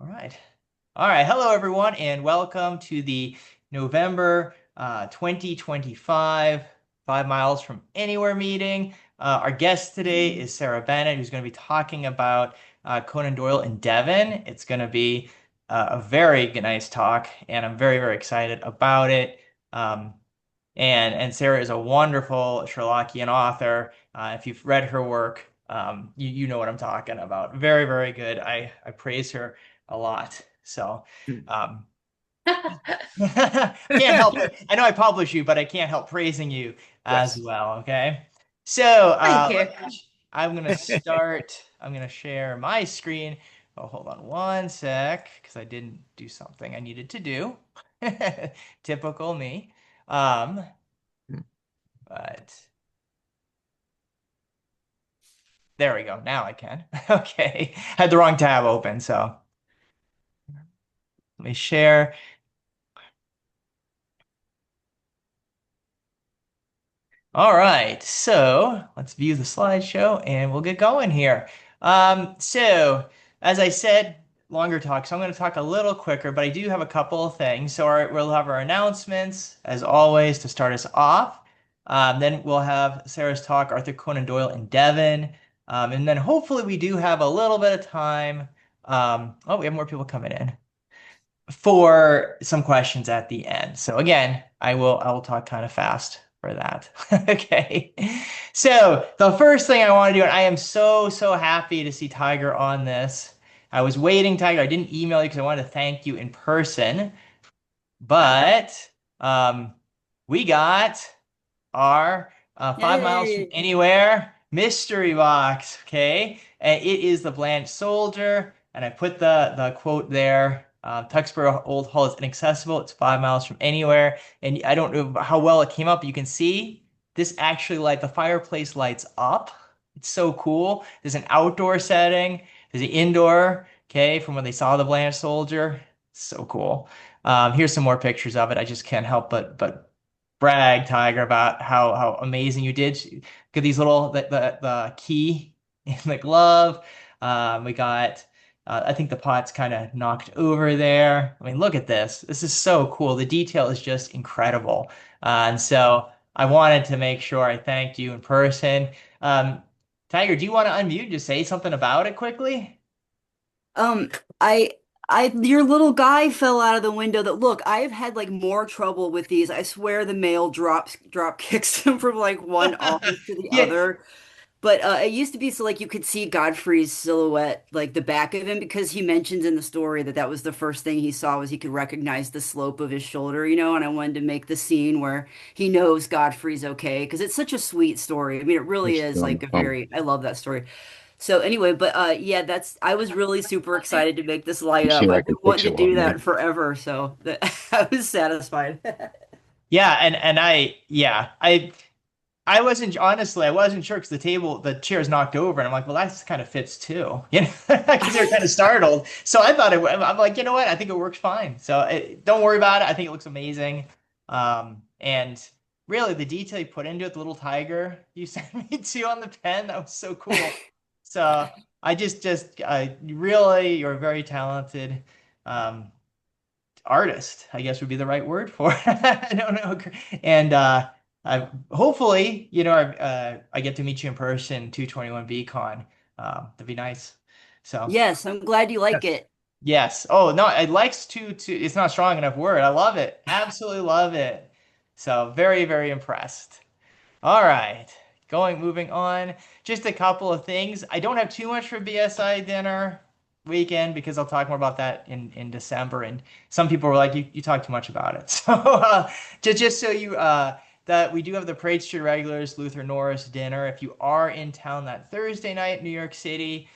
All right. All right. Hello, everyone, and welcome to the November 2025 5 Miles from Anywhere meeting. Our guest today is Sarah Bennett, who's going to be talking about Conan Doyle and Devon. It's going to be a very nice talk, and I'm very, very excited about it. Um, and Sarah is a wonderful Sherlockian author. If you've read her work, you know what I'm talking about. Very, very good. I praise her a lot. So um, can't help it. I know I publish you, but I can't help praising you as Yes. well. Okay. So Thank you. I'm gonna start. I'm gonna share my screen. Oh, hold on one sec, because I didn't do something I needed to do. Typical me. Um, but there we go. Now I can. Okay. Had the wrong tab open, so let me share. All right, so let's view the slideshow and we'll get going here. So as I said, longer talk, so I'm going to talk a little quicker, but I do have a couple of things. So we'll have our announcements, as always, to start us off. Then we'll have Sarah's talk, Arthur Conan Doyle and Devon. And then hopefully we do have a little bit of time. Oh, we have more people coming in for some questions at the end. So again, I will talk kind of fast for that. Okay. So the first thing I want to do, and I am so happy to see Tiger on this. I was waiting, Tiger. I didn't email you because I wanted to thank you in person, but um, we got our 5 miles from Yay. anywhere mystery box. Okay, and it is the Blanche Soldier, and I put the quote there. Tuxborough Old Hall is inaccessible. It's 5 miles from anywhere, and I don't know how well it came up. You can see this actually the fireplace lights up. It's so cool. There's an outdoor setting. There's an indoor. Okay, from when they saw the Blanche Soldier. So cool. Here's some more pictures of it. I just can't help but brag, Tiger, about how amazing you did. Get these little the key in the glove. We got I think the pot's kind of knocked over there. I mean, look at this. This is so cool. The detail is just incredible. And so I wanted to make sure I thanked you in person. Um, Tiger, do you want to unmute and just say something about it quickly? Um, I, your little guy fell out of the window. That look, I've had like more trouble with these. I swear the mail drop kicks them from like one office to the Yeah, other. But it used to be so like you could see Godfrey's silhouette, like the back of him, because he mentions in the story that that was the first thing he saw was he could recognize the slope of his shoulder, And I wanted to make the scene where he knows Godfrey's okay because it's such a sweet story. I mean, it really Which is like a very, I love that story. So anyway, but yeah, that's I was really super excited to make this light you up. seem I've like a been wanting to picture do one, that man. forever, so that I was satisfied. yeah, and I wasn't honestly, I wasn't sure because the chair's knocked over, and I'm like, well, that kind of fits too, because they were kind of startled. So I thought I'm like, you know what? I think it works fine. So don't worry about it. I think it looks amazing. And really, the detail you put into it, the little tiger you sent me to on the pen, that was so cool. So I really, you're a very talented um, artist, I guess would be the right word for it. I don't know. And hopefully, I get to meet you in person, 221 BCon. That'd be nice. So, Yes, I'm glad you like yes. it. Yes. Oh, no, it likes to, it's not a strong enough word. I love it. Absolutely love it. So, very, very impressed. All right. Moving on. Just a couple of things. I don't have too much for BSI dinner weekend because I'll talk more about that in December. And some people were like, you talk too much about it. So just so you that we do have the Parade Street Regulars Luther Norris dinner. If you are in town that Thursday night in New York City,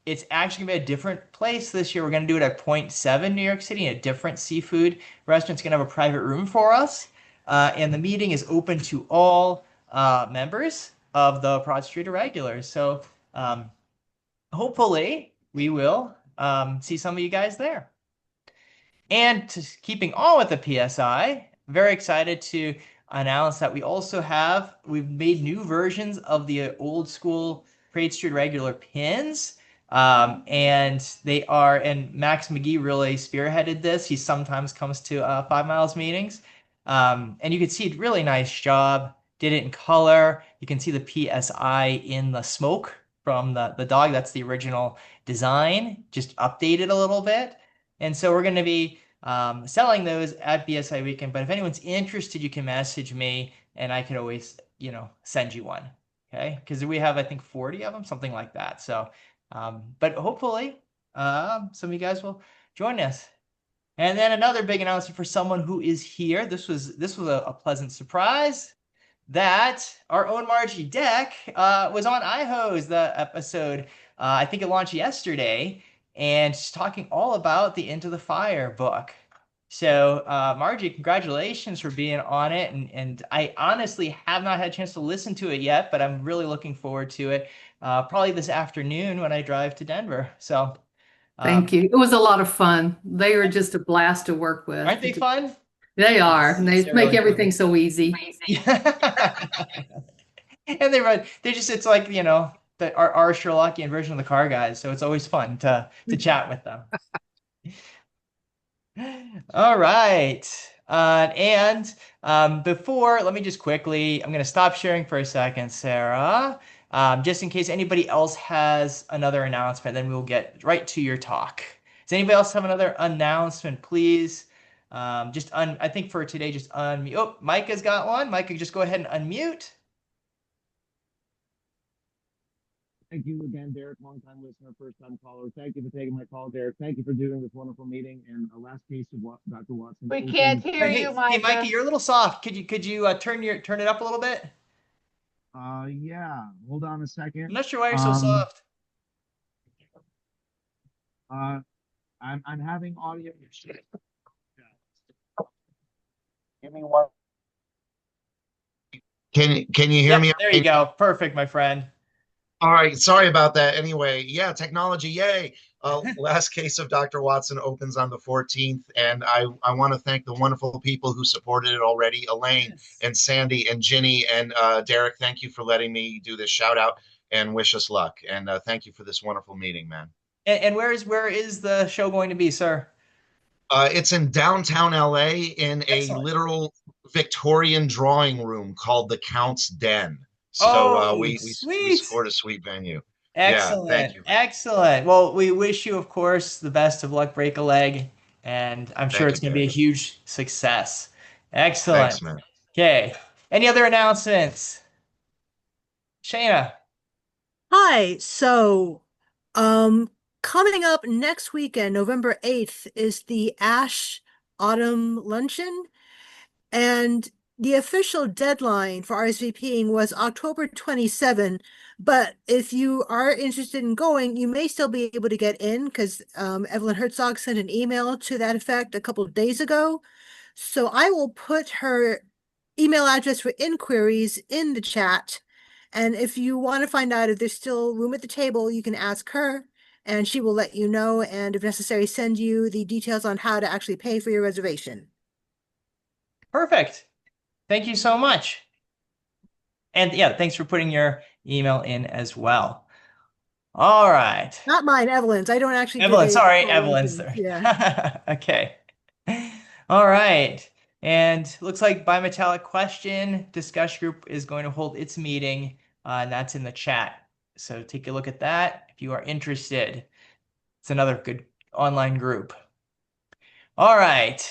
it's actually gonna be a different place this year. We're gonna do it at Point Seven, New York City, in a different seafood restaurant. It's gonna have a private room for us. And the meeting is open to all members of the Broad Street Irregulars. So um, hopefully we will see some of you guys there. And keeping on with the PSI, very excited to announce that we've made new versions of the old school Parade Street Regular pins. And they are, and Max McGee really spearheaded this. He sometimes comes to 5 Miles meetings. And you can see really nice job. Did it in color. You can see the PSI in the smoke from the dog. That's the original design, just updated a little bit. And so we're going to be selling those at BSI weekend. But if anyone's interested, you can message me and I could always, send you one. Okay. Because we have, I think, 40 of them, something like that. So, but hopefully, some of you guys will join us. And then another big announcement for someone who is here. This was a pleasant surprise that our own Margie Deck was on iHose the episode. I think it launched yesterday, and she's talking all about the Into the Fire book. So, Margie, congratulations for being on it. And I honestly have not had a chance to listen to it yet, but I'm really looking forward to it. Probably this afternoon when I drive to Denver. So, Thank um, you. It was a lot of fun. They were just a blast to work with. aren't they fun? They are, and Yes, they they're make really everything fun. so easy. Yeah. And they just, it's like, our Sherlockian version of the car guys. So it's always fun to chat with them. All right. And before, let me just quickly, I'm going to stop sharing for a second, Sarah, just in case anybody else has another announcement, then we'll get right to your talk. Does anybody else have another announcement, please? I think for today, just unmute. Oh, Micah's got one. Micah, just go ahead and unmute. Thank you again, Derek, longtime listener, first time caller. Thank you for taking my call, Derek. Thank you for doing this wonderful meeting. And a last case of what Dr. Watson We can't opens. hear you, Hey, Micah, Micah. you're a little soft. Could you turn it up a little bit? Yeah. Hold on a second. I'm not sure why you're so Um, soft. uh, I'm having audio issues. Give me one. Can you hear Yep, me? there you go. Perfect, my friend. All right, sorry about that. Anyway, yeah, technology, yay. Last case of Dr. Watson opens on the 14th, and I want to thank the wonderful people who supported it already, Elaine Yes. and Sandy and Ginny and Derek. Thank you for letting me do this shout out and wish us luck. And thank you for this wonderful meeting, man. And where is the show going to be, sir? It's in downtown LA in a Excellent. literal Victorian drawing room called the Count's Den. So Oh, we sweet. scored a sweet venue. Yeah, thank Excellent. you. Excellent. Well, we wish you, of course, the best of luck, break a leg, and I'm sure Thank it's you, going to be a Derek. huge success. Excellent. Thanks, man. Okay. Any other announcements? Shayna. Hi. Um, coming up next weekend, November 8th, is the Ash Autumn Luncheon. And the official deadline for RSVPing was October 27. But if you are interested in going, you may still be able to get in because Evelyn Herzog sent an email to that effect a couple of days ago. So I will put her email address for inquiries in the chat. And if you want to find out if there's still room at the table, you can ask her and she will let you know. And if necessary, send you the details on how to actually pay for your reservation. Perfect. Thank you so much. And yeah, thanks for putting your email in as well. All right. Not mine, Evelyn's. I don't actually give Evelyn, a sorry, full Evelyn's LinkedIn. Yeah. there. Okay. All right. And looks like Bimetallic Question Discussion Group is going to hold its meeting, and that's in the chat. So take a look at that if you are interested. It's another good online group. All right.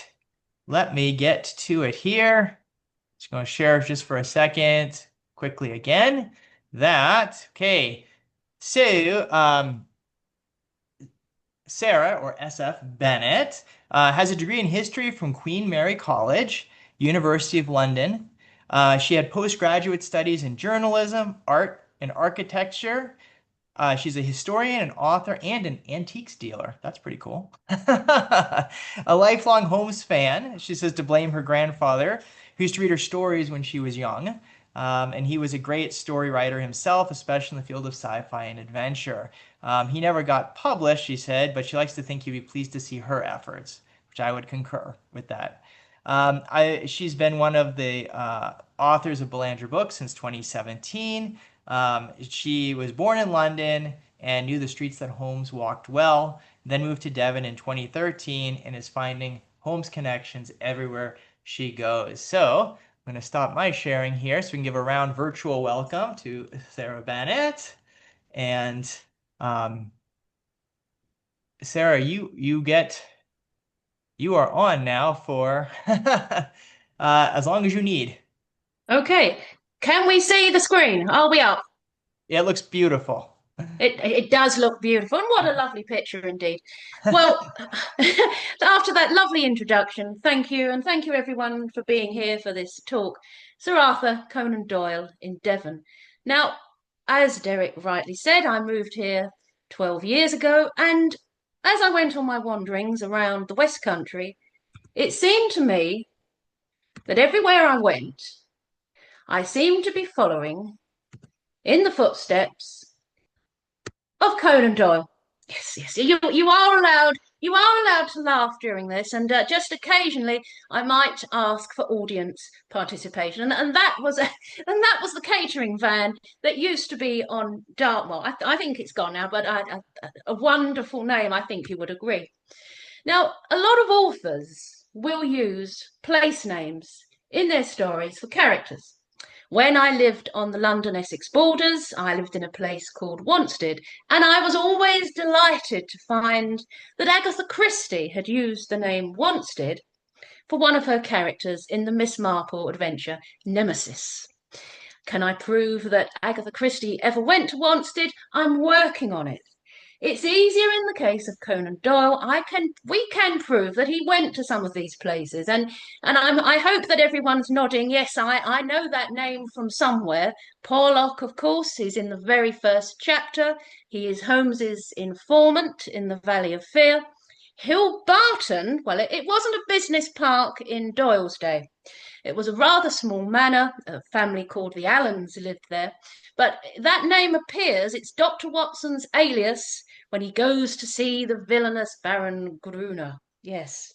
Let me get to it here. Just going to share just for a second quickly again. Okay. So, Sarah, or SF Bennett, has a degree in history from Queen Mary College, University of London. She had postgraduate studies in journalism, art, and architecture. She's a historian, an author, and an antiques dealer. That's pretty cool. A lifelong Holmes fan. She says to blame her grandfather, who used to read her stories when she was young. And he was a great story writer himself, especially in the field of sci-fi and adventure. He never got published, she said, but she likes to think he'd be pleased to see her efforts, which I would concur with that. She's been one of the authors of Belanger books since 2017. She was born in London and knew the streets that Holmes walked well, then moved to Devon in 2013 and is finding Holmes connections everywhere she goes. So I'm going to stop my sharing here so we can give a round virtual welcome to Sarah Bennett. And Sarah, you are on now for as long as you need. Okay. Can we see the screen? Are we up? It looks beautiful. It does look beautiful, and what a lovely picture indeed. Well, after that lovely introduction, thank you, and thank you everyone for being here for this talk. Sir Arthur Conan Doyle in Devon. Now, as Derek rightly said, I moved here 12 years ago, and as I went on my wanderings around the West Country, it seemed to me that everywhere I went, I seemed to be following in the footsteps of Conan Doyle. Yes, you are allowed to laugh during this, and just occasionally I might ask for audience participation, and that was the catering van that used to be on Dartmoor. I think it's gone now, but a wonderful name, I think you would agree. Now, a lot of authors will use place names in their stories for characters. When I lived on the London-Essex borders, I lived in a place called Wanstead, and I was always delighted to find that Agatha Christie had used the name Wanstead for one of her characters in the Miss Marple adventure, Nemesis. Can I prove that Agatha Christie ever went to Wanstead? I'm working on it. It's easier in the case of Conan Doyle. We can prove that he went to some of these places, and I hope that everyone's nodding. Yes, I know that name from somewhere. Porlock, of course, is in the very first chapter. He is Holmes's informant in the Valley of Fear. Hill Barton, well, it wasn't a business park in Doyle's day. It was a rather small manor. A family called the Allens lived there. But that name appears, it's Dr. Watson's alias when he goes to see the villainous Baron Gruner. Yes.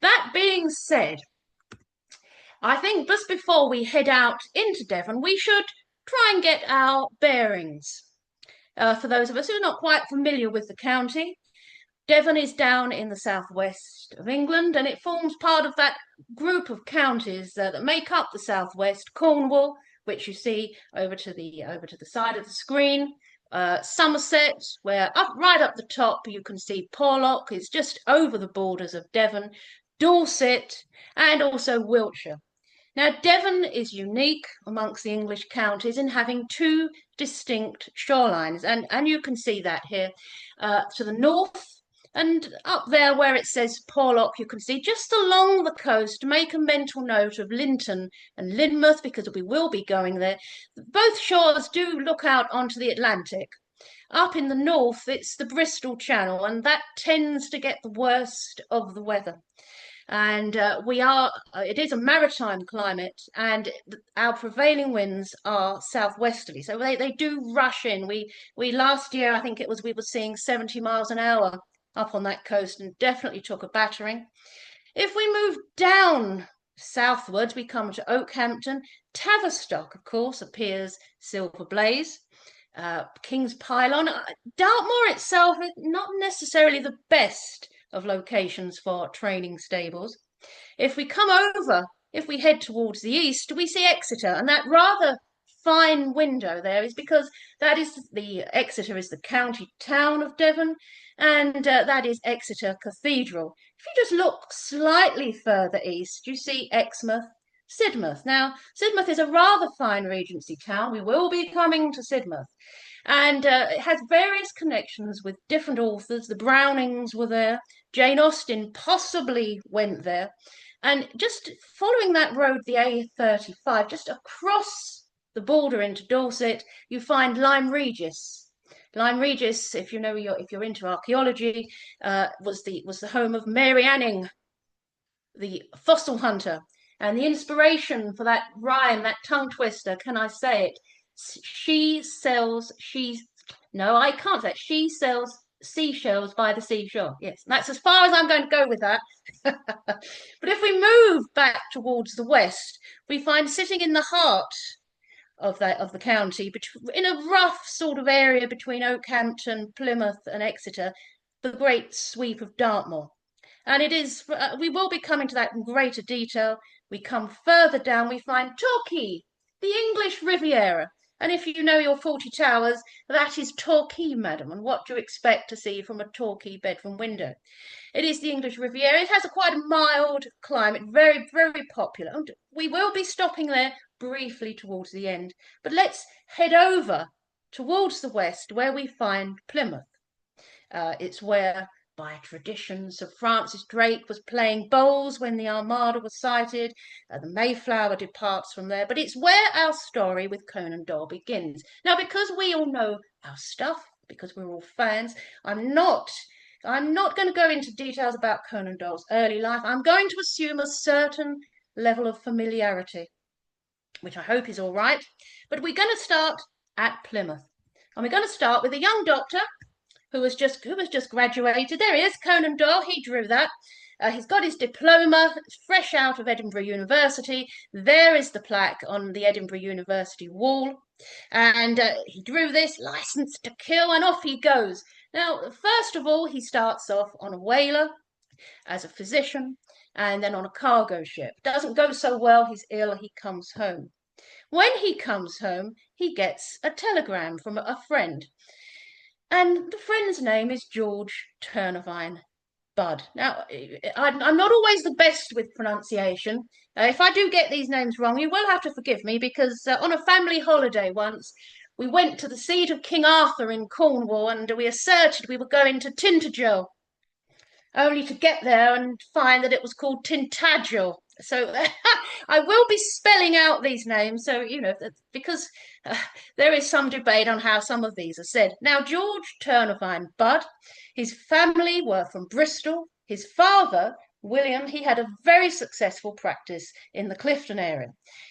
That being said, I think just before we head out into Devon, we should try and get our bearings. For those of us who are not quite familiar with the county, Devon is down in the southwest of England, and it forms part of that group of counties that make up the southwest. Cornwall, which you see over to the side of the screen. Somerset, where right up the top you can see Porlock is just over the borders of Devon. Dorset, and also Wiltshire. Now, Devon is unique amongst the English counties in having two distinct shorelines, and you can see that here. To the north, and up there where it says Porlock, you can see just along the coast, make a mental note of Linton and Lynmouth, because we will be going there. Both shores do look out onto the Atlantic. Up in the north, it's the Bristol Channel, and that tends to get the worst of the weather. And it is a maritime climate, and our prevailing winds are southwesterly, so they do rush in. We last year, I think it was, we were seeing 70 miles an hour up on that coast, and definitely took a battering. If we move down southwards, we come to Oakhampton. Tavistock, of course, appears Silver Blaze. King's Pylon. Dartmoor itself is not necessarily the best of locations for training stables. If we head towards the east, we see Exeter, and that rather fine window there is because Exeter is the county town of Devon, and that is Exeter Cathedral. If you just look slightly further east, you see Exmouth, Sidmouth. Now, Sidmouth is a rather fine Regency town. We will be coming to Sidmouth. And it has various connections with different authors. The Brownings were there. Jane Austen possibly went there. And just following that road, the A35, just across the border into Dorset, you find Lyme Regis. Lyme Regis, if you're into archaeology, was the home of Mary Anning, the fossil hunter. And the inspiration for that rhyme, that tongue twister, can I say it? She sells seashells by the seashore. Yes, that's as far as I'm going to go with that. But if we move back towards the west, we find sitting in the heart of the county, in a rough sort of area between Oakhampton, Plymouth, and Exeter, the great sweep of Dartmoor. And it is, we will be coming to that in greater detail. We come further down, we find Torquay, the English Riviera. And if you know your 40 Towers, that is Torquay, madam. And what do you expect to see from a Torquay bedroom window? It is the English Riviera. It has quite a mild climate, very, very popular. And we will be stopping there briefly towards the end. But let's head over towards the west, where we find Plymouth. It's where, by tradition, Sir Francis Drake was playing bowls when the Armada was sighted. The Mayflower departs from there. But it's where our story with Conan Doyle begins. Now, because we all know our stuff, because we're all fans, I'm not going to go into details about Conan Doyle's early life. I'm going to assume a certain level of familiarity, which I hope is all right. But we're going to start at Plymouth. And we're going to start with a young doctor who was just graduated. There he is, Conan Doyle. He drew that. He's got his diploma, fresh out of Edinburgh University. There is the plaque on the Edinburgh University wall. And he drew this, licensed to kill, and off he goes. Now, first of all, he starts off on a whaler as a physician, and then on a cargo ship. Doesn't go so well, he's ill, he comes home. When he comes home, he gets a telegram from a friend. And the friend's name is George Turnavine Budd. Now, I'm not always the best with pronunciation. If I do get these names wrong, you will have to forgive me, because on a family holiday once, we went to the seat of King Arthur in Cornwall, and we asserted we were going to Tintagel, only to get there and find that it was called Tintagel. So I will be spelling out these names, so, because there is some debate on how some of these are said. Now, George Turnavine Budd, his family were from Bristol. His father, William, he had a very successful practice in the Clifton area.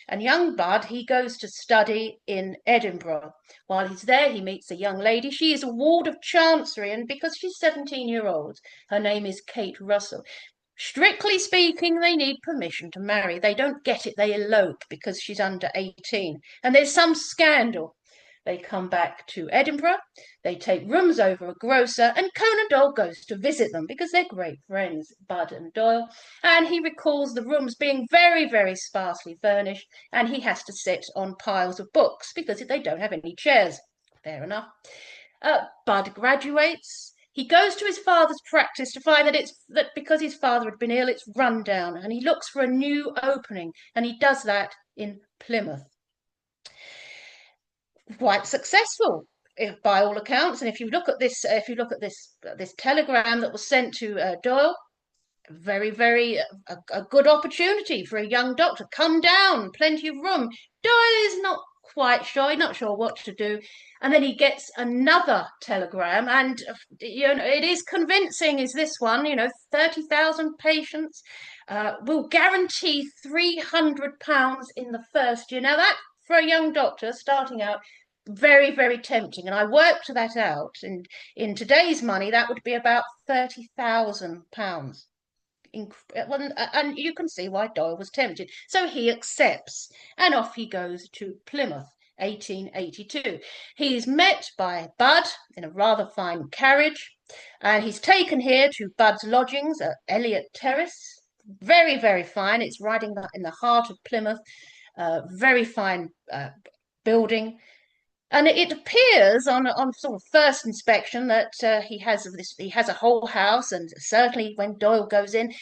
And young Budd, he goes to study in Edinburgh. While he's there, he meets a young lady. She is a ward of Chancery, and because she's 17-year-old, her name is Kate Russell. Strictly speaking, they need permission to marry. They don't get it, they elope because she's under 18. And there's some scandal. They come back to Edinburgh, they take rooms over a grocer, and Conan Doyle goes to visit them because they're great friends, Budd and Doyle. And he recalls the rooms being very, very sparsely furnished, and he has to sit on piles of books because they don't have any chairs. Fair enough. Budd graduates. He goes to his father's practice to find that because his father had been ill, it's run down, and he looks for a new opening, and he does that in Plymouth. Quite successful, by all accounts. And if you look at this telegram that was sent to Doyle, very, very a good opportunity for a young doctor. Come down, plenty of room. Doyle is not quite sure, not sure what to do. And then he gets another telegram, and it is convincing, is this one, 30,000 patients, will guarantee £300 in the first year. Now that, for a young doctor starting out, very, very tempting. And I worked that out, and in today's money, that would be about £30,000. And you can see why Doyle was tempted. So he accepts, and off he goes to Plymouth, 1882. He's met by Budd in a rather fine carriage, and he's taken here to Budd's lodgings at Elliot Terrace. Very, very fine. It's right in the heart of Plymouth. Very fine building. And it appears on sort of first inspection that he has a whole house, and certainly when Doyle goes in,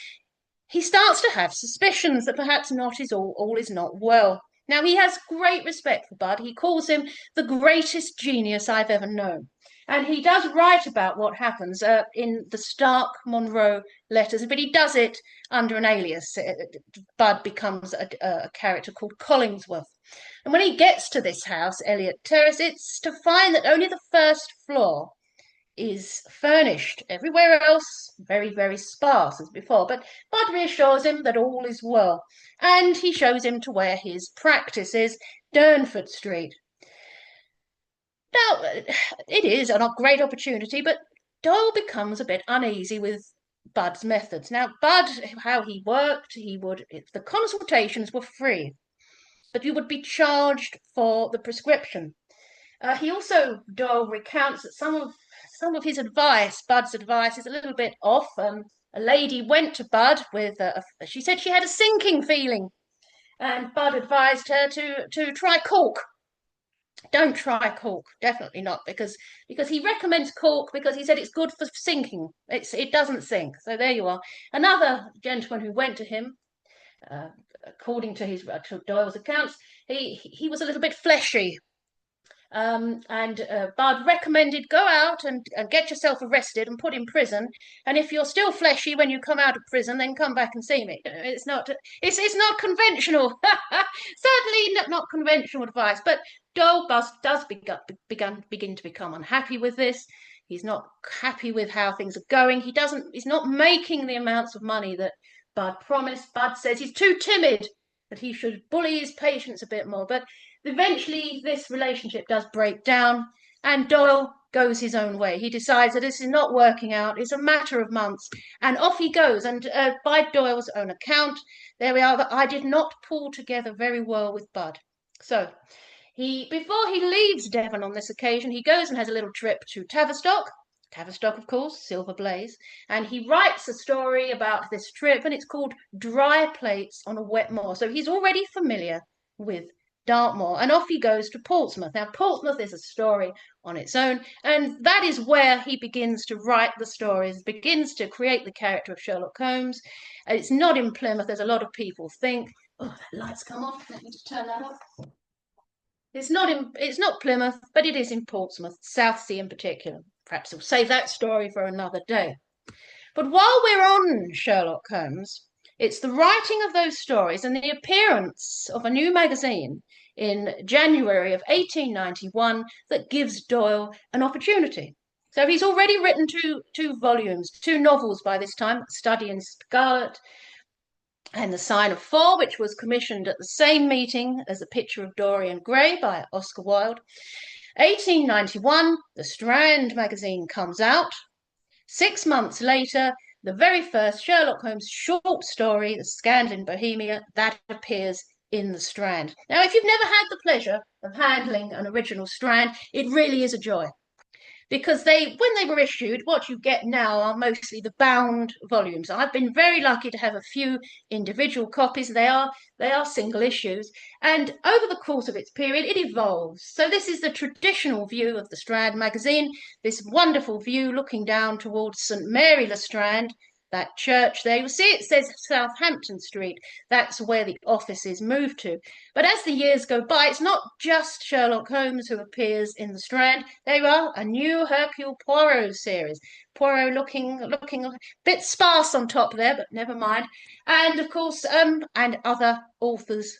he starts to have suspicions that perhaps all is not well. Now, he has great respect for Budd. He calls him the greatest genius I've ever known. And he does write about what happens in the Stark Monroe letters, but he does it under an alias. Budd becomes a character called Collingsworth. And when he gets to this house, Elliot Terrace, it's to find that only the first floor is furnished. Everywhere else, very, very sparse as before. But Budd reassures him that all is well. And he shows him to where his practice is, Durnford Street. Now, it is a great opportunity, but Doyle becomes a bit uneasy with Budd's methods. Now, Budd, how he worked, the consultations were free. but you would be charged for the prescription. Doyle recounts that some of his advice, Bud's advice, is a little bit off. A lady went to Bud with, she said she had a sinking feeling, and Bud advised her to try cork. Don't try cork, definitely not, because he recommends cork because he said it's good for sinking. It doesn't sink. So there you are. Another gentleman who went to him, according to to Doyle's accounts, he was a little bit fleshy. And Bud recommended go out and get yourself arrested and put in prison. And if you're still fleshy when you come out of prison, then come back and see me. It's not conventional. Certainly not conventional advice. But Doyle does begin to become unhappy with this. He's not happy with how things are going. He's not making the amounts of money that Bud promised. Bud says he's too timid, that he should bully his patients a bit more. But eventually, this relationship does break down, and Doyle goes his own way. He decides that this is not working out. It's a matter of months, and off he goes. And by Doyle's own account, there we are, that I did not pull together very well with Bud. So, before he leaves Devon on this occasion, he goes and has a little trip to Tavistock. Tavistock, of course, Silver Blaze. And he writes a story about this trip, and it's called Dry Plates on a Wet Moor. So he's already familiar with Dartmoor, and off he goes to Portsmouth. Now, Portsmouth is a story on its own, and that is where he begins to write the stories, begins to create the character of Sherlock Holmes. It's not in Plymouth, as a lot of people think. Oh, that light's come off. Let me just turn that off. It's not Plymouth, but it is in Portsmouth, South Sea in particular. Perhaps we'll save that story for another day. But while we're on Sherlock Holmes, it's the writing of those stories and the appearance of a new magazine in January of 1891 that gives Doyle an opportunity. So he's already written two volumes, two novels by this time, Study in Scarlet and The Sign of Four, which was commissioned at the same meeting as A Picture of Dorian Gray by Oscar Wilde. 1891, the Strand magazine comes out. 6 months later, the very first Sherlock Holmes short story, The Scandal in Bohemia, that appears in the Strand. Now, if you've never had the pleasure of handling an original Strand, it really is a joy. Because when they were issued, what you get now are mostly the bound volumes. I've been very lucky to have a few individual copies. They are single issues. And over the course of its period, it evolves. So this is the traditional view of the Strand magazine, this wonderful view looking down towards St. Mary le Strand, that church there. You'll see it says Southampton Street. That's where the office is moved to. But as the years go by, it's not just Sherlock Holmes who appears in the Strand. There are a new Hercule Poirot series. Poirot looking a bit sparse on top there, but never mind. And of course, and other authors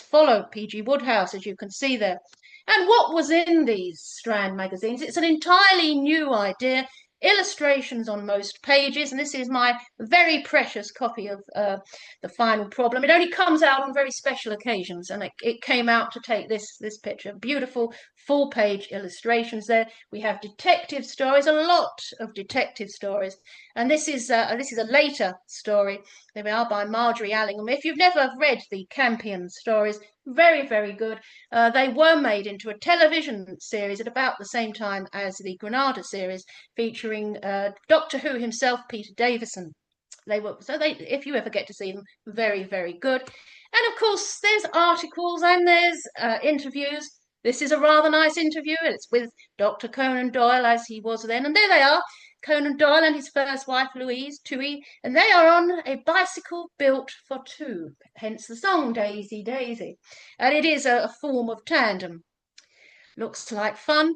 follow. P.G. Wodehouse, as you can see there. And what was in these Strand magazines? It's an entirely new idea. Illustrations on most pages, and this is my very precious copy of The Final Problem. It only comes out on very special occasions, and it came out to take this picture. Beautiful full-page illustrations there. We have detective stories, a lot of detective stories, and this is a later story. There we are, by Marjorie Allingham. If you've never read the Campion stories, very, very good. They were made into a television series at about the same time as the Granada series, featuring Doctor Who himself, Peter Davison. If you ever get to see them, very, very good. And of course, there's articles and there's interviews. This is a rather nice interview. It's with Dr. Conan Doyle, as he was then. And there they are, Conan Doyle and his first wife, Louise Toohey, and they are on a bicycle built for two, hence the song Daisy, Daisy. And it is a form of tandem. Looks like fun,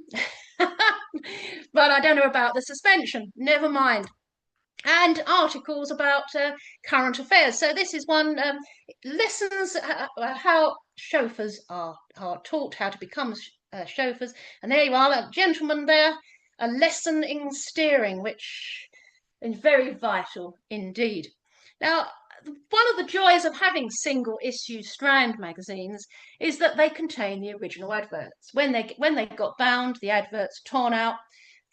but I don't know about the suspension. Never mind. And articles about current affairs. So this is one, lessons how chauffeurs are taught how to become chauffeurs. And there you are, a gentleman there, a lesson in steering, which is very vital indeed. Now, one of the joys of having single issue Strand magazines is that they contain the original adverts. When they got bound, the adverts torn out,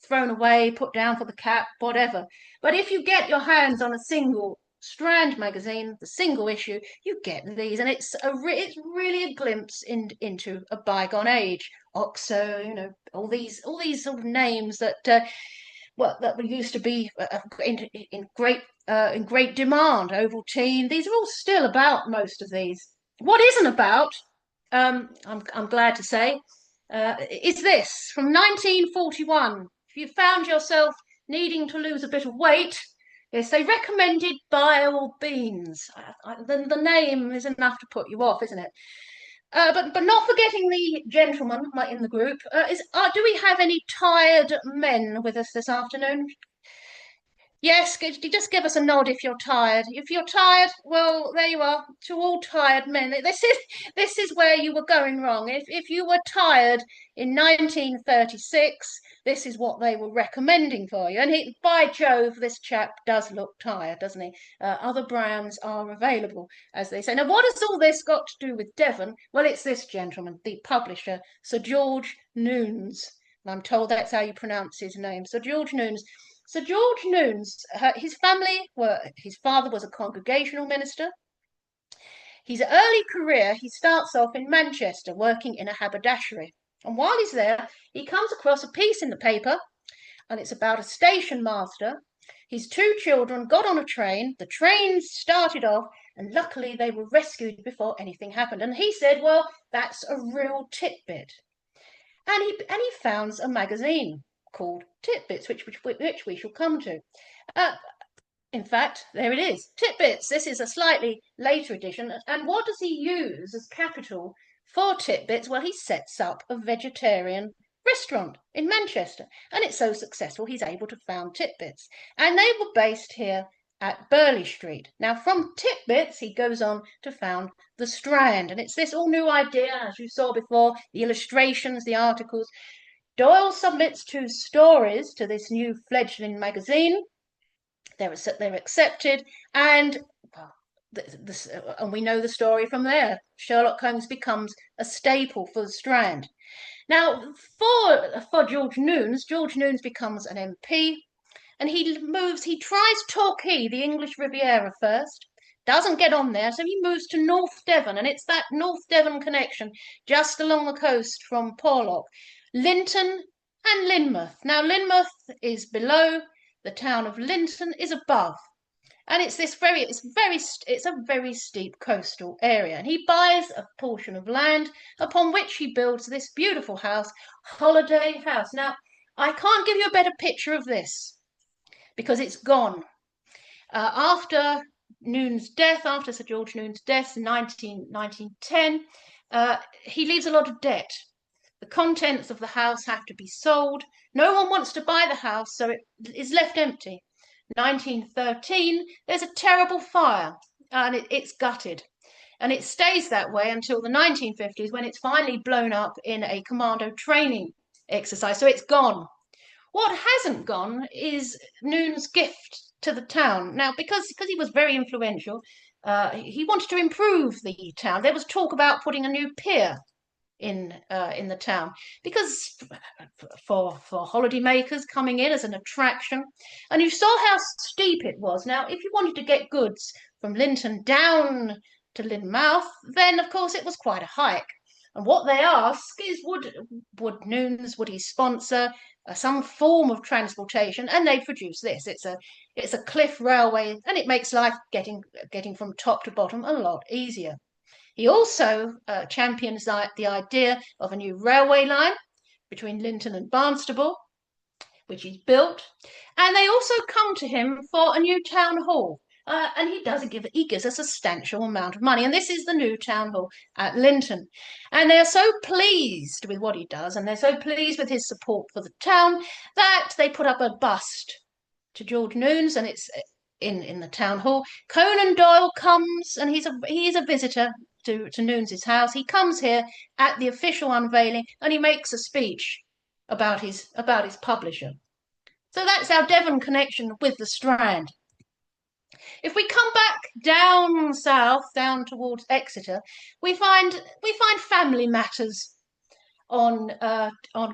thrown away, put down for the cat, whatever. But if you get your hands on a single Strand magazine, the single issue, you get these, and it's really a glimpse into a bygone age. Oxo, all these sort of names that that used to be in great demand. Ovaltine, these are all still about, most of these. What isn't about, I'm glad to say, is this from 1941. If you found yourself needing to lose a bit of weight, yes, they recommended bile beans. The name is enough to put you off, isn't it? But not forgetting the gentleman in the group, do we have any tired men with us this afternoon? Yes, just give us a nod if you're tired. If you're tired, well, there you are. To all tired men, this is where you were going wrong. If you were tired in 1936, this is what they were recommending for you. And by Jove, this chap does look tired, doesn't he? Other brands are available, as they say. Now, what has all this got to do with Devon? Well, it's this gentleman, the publisher, Sir George Noons. And I'm told that's how you pronounce his name, Sir George Noons. So George Noons, his father was a congregational minister. His early career, he starts off in Manchester working in a haberdashery. And while he's there, he comes across a piece in the paper, and it's about a station master. His two children got on a train, the train started off, and luckily they were rescued before anything happened. And he said, well, that's a real tidbit. And he founds a magazine called Titbits, which we shall come to. In fact, there it is, Titbits. This is a slightly later edition. And what does he use as capital for Titbits? Well, he sets up a vegetarian restaurant in Manchester, and it's so successful he's able to found Titbits. And they were based here at Burleigh Street. Now, from Titbits, he goes on to found the Strand, and it's this all new idea, as you saw before, the illustrations, the articles. Doyle submits 2 stories to this new fledgling magazine. They're accepted, and well, and we know the story from there. Sherlock Holmes becomes a staple for the Strand. Now, for George Noons becomes an MP, and he tries Torquay, the English Riviera first, doesn't get on there, so he moves to North Devon, and it's that North Devon connection just along the coast from Porlock. Linton and Lynmouth. Now, Lynmouth is below, the town of Linton is above, and it's a very steep coastal area. And he buys a portion of land upon which he builds this beautiful house, Holiday House. Now, I can't give you a better picture of this because it's gone. After Sir George Noon's death in 1910, he leaves a lot of debt. The contents of the house have to be sold. No one wants to buy the house, so it is left empty. 1913, there's a terrible fire, and it's gutted. And it stays that way until the 1950s, when it's finally blown up in a commando training exercise. So it's gone. What hasn't gone is Noon's gift to the town. Now, because he was very influential, he wanted to improve the town. There was talk about putting a new pier in the town, because for holidaymakers coming in as an attraction. And you saw how steep it was. Now, if you wanted to get goods from Linton down to Lynmouth, then of course it was quite a hike. And what they ask is, would he sponsor some form of transportation? And they produce this. It's a cliff railway, and it makes life getting from top to bottom a lot easier. He also champions the idea of a new railway line between Linton and Barnstaple, which he's built. And they also come to him for a new town hall. And he gives a substantial amount of money. And this is the new town hall at Linton. And they're so pleased with what he does, and they're so pleased with his support for the town, that they put up a bust to George Noons, and it's in the town hall. Conan Doyle comes, and he's a visitor to Noons's house. He comes here at the official unveiling, and he makes a speech about his publisher. So that's our Devon connection with the Strand. If we come back down south, down towards Exeter, we find family matters on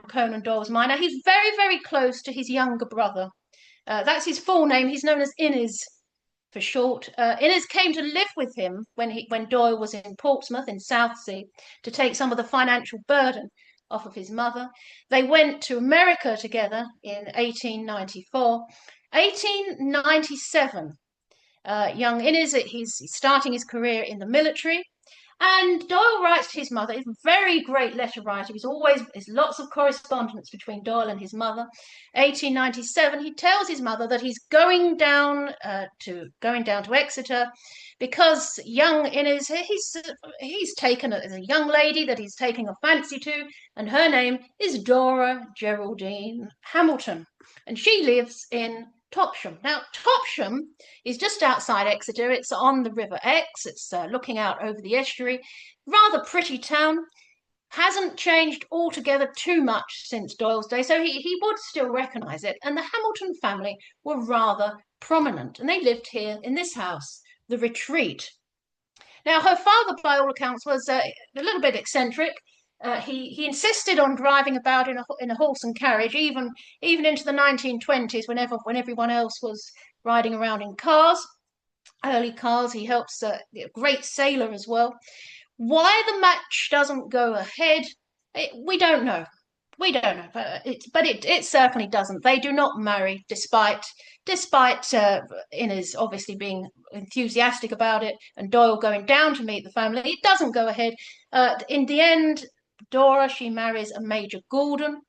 Conan Doyle's mind. Now, he's very, very close to his younger brother. That's his full name. He's known as Innes. for short. Innes came to live with him when Doyle was in Portsmouth in Southsea to take some of the financial burden off of his mother. They went to America together in 1894. 1897, young Innes, he's starting his career in the military. And Doyle writes to his mother. He's a very great letter writer. There's lots of correspondence between Doyle and his mother. 1897, he tells his mother that he's going down to Exeter because young Innes, he's taken as a young lady that he's taking a fancy to, and her name is Dora Geraldine Hamilton, and she lives in Topsham. Now, Topsham is just outside Exeter. It's on the River Exe. It's looking out over the estuary. Rather pretty town. Hasn't changed altogether too much since Doyle's day, so he would still recognise it. And the Hamilton family were rather prominent, and they lived here in this house, the Retreat. Now, her father, by all accounts, was a little bit eccentric. He insisted on driving about in a horse and carriage, even into the 1920s, when everyone else was riding around in cars, early cars. He helps a great sailor as well. Why the match doesn't go ahead, we don't know. We don't know, but it certainly doesn't. They do not marry, despite Innes obviously being enthusiastic about it, and Doyle going down to meet the family. It doesn't go ahead. In the end, Dora, she marries a Major Gordon,